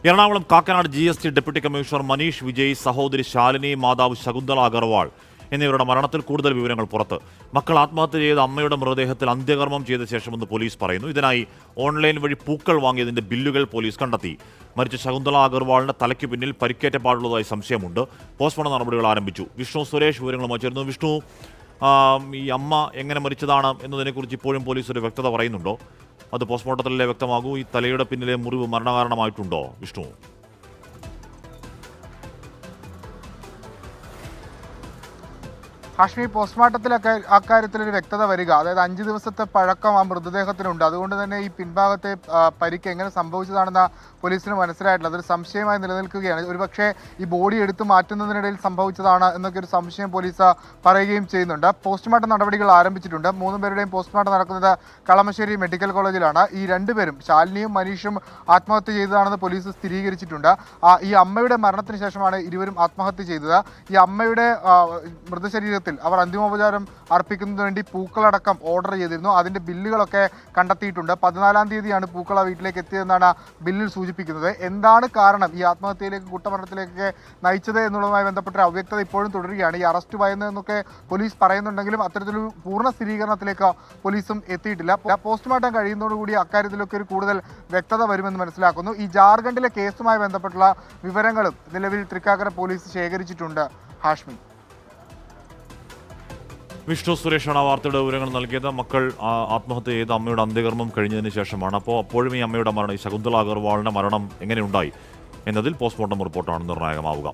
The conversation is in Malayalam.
Ernakulam Kakkanad GST deputy commissioner Manish Vijay, സഹോദരി ശാലിനി, മാതാവ് ശകുന്തള അഗർവാൾ എന്നിവരുടെ മരണത്തിൽ കൂടുതൽ വിവരങ്ങൾ പുറത്ത്. മക്കൾ ആത്മഹത്യ ചെയ്ത അമ്മയുടെ മൃതദേഹത്തിൽ അന്ത്യകർമ്മം ചെയ്ത ശേഷമെന്ന് പോലീസ് പറയുന്നു. ഇതിനായി ഓൺലൈൻ വഴി പൂക്കൾ വാങ്ങിയതിന്റെ ബില്ലുകൾ പോലീസ് കണ്ടെത്തി. മരിച്ച ശകുന്തള അഗർവാളിന്റെ തലയ്ക്ക് പിന്നിൽ പരിക്കേറ്റ പാടുള്ളതായി സംശയമുണ്ട്. പോസ്റ്റ്മോർട്ടം നടപടികൾ ആരംഭിച്ചു. വിഷ്ണു സുരേഷ് വിവരങ്ങളുമായി ചേർന്നു. വിഷ്ണു, ഈ അമ്മ എങ്ങനെ മരിച്ചതാണ് എന്നതിനെക്കുറിച്ച് ഇപ്പോഴും പോലീസ് ഒരു വ്യക്തത പറയുന്നുണ്ടോ? അത് പോസ്റ്റ്മോർട്ടത്തിലല്ലേ വ്യക്തമാകൂ. ഈ തലയുടെ പിന്നിലെ മുറിവ് മരണകാരണമായിട്ടുണ്ടോ വിഷ്ണു? ഹാഷ്മി, പോസ്റ്റ്മോർട്ടത്തിലൊക്കെ അക്കാര്യത്തിലൊരു വ്യക്തത വരിക, അതായത് 5 ദിവസത്തെ പഴക്കം ആ മൃതദേഹത്തിനുണ്ട്. അതുകൊണ്ട് തന്നെ ഈ പിൻഭാഗത്തെ പരിക്ക് എങ്ങനെ സംഭവിച്ചതാണെന്ന പോലീസിന് മനസ്സിലായിട്ടില്ല. അതൊരു സംശയമായി നിലനിൽക്കുകയാണ്. ഒരുപക്ഷെ ഈ ബോഡി എടുത്തു മാറ്റുന്നതിനിടയിൽ സംഭവിച്ചതാണ് എന്നൊക്കെ ഒരു സംശയം പോലീസ് പറയുകയും ചെയ്യുന്നുണ്ട്. പോസ്റ്റ്മോർട്ടം നടപടികൾ ആരംഭിച്ചിട്ടുണ്ട്. 3 പേരുടെയും പോസ്റ്റ്മോർട്ടം നടക്കുന്നത് കളമശ്ശേരി മെഡിക്കൽ കോളേജിലാണ്. ഈ 2 പേരും, ശാലിനിയും മനീഷും, ആത്മഹത്യ ചെയ്തതാണെന്ന് പോലീസ് സ്ഥിരീകരിച്ചിട്ടുണ്ട്. ഈ അമ്മയുടെ മരണത്തിന് ശേഷമാണ് ഇരുവരും ആത്മഹത്യ ചെയ്തത്. ഈ അമ്മയുടെ മൃതശരീരത്തിൽ അവർ അന്തിമോപചാരം അർപ്പിക്കുന്നതിന് വേണ്ടി പൂക്കളടക്കം ഓർഡർ ചെയ്തിരുന്നു. അതിന്റെ ബില്ലുകളൊക്കെ കണ്ടെത്തിയിട്ടുണ്ട്. 14-ാം തീയതിയാണ് പൂക്കള വീട്ടിലേക്ക് എത്തിയതെന്നാണ് ബില്ലിൽ സൂചിപ്പിക്കുന്നത്. എന്താണ് കാരണം ഈ ആത്മഹത്യയിലേക്ക്, കുറ്റമരണത്തിലേക്കൊക്കെ നയിച്ചത് എന്നുള്ളതുമായി ബന്ധപ്പെട്ട അവ്യക്തത ഇപ്പോഴും തുടരുകയാണ്. ഈ അറസ്റ്റ് ഭയന്നതെന്നൊക്കെ പോലീസ് പറയുന്നുണ്ടെങ്കിലും അത്തരത്തിലൊരു പൂർണ്ണ സ്ഥിരീകരണത്തിലേക്ക് പോലീസും എത്തിയിട്ടില്ല. പോസ്റ്റ്മോർട്ടം കഴിയുന്നതോടുകൂടി അക്കാര്യത്തിലൊക്കെ ഒരു കൂടുതൽ വ്യക്തത വരുമെന്ന് മനസ്സിലാക്കുന്നു. ഈ ജാർഖണ്ഡിലെ കേസുമായി ബന്ധപ്പെട്ടുള്ള വിവരങ്ങളും നിലവിൽ തൃക്കാക്കര പോലീസ് ശേഖരിച്ചിട്ടുണ്ട്. ഹാഷ്മി. വിഷ്ണു സുരേഷാണ് ആ വാർത്തയുടെ വിവരങ്ങൾ നൽകിയത്. മക്കൾ ആത്മഹത്യ ചെയ്ത അമ്മയുടെ അന്ത്യകർമ്മം കഴിഞ്ഞതിന് ശേഷമാണ്. അപ്പോഴും ഈ അമ്മയുടെ മരണം, ഈ ശകുന്തള അഗർവാളിന്റെ മരണം എങ്ങനെയുണ്ടായി എന്നതിൽ പോസ്റ്റ്മോർട്ടം റിപ്പോർട്ടാണ് നിർണായകമാവുക.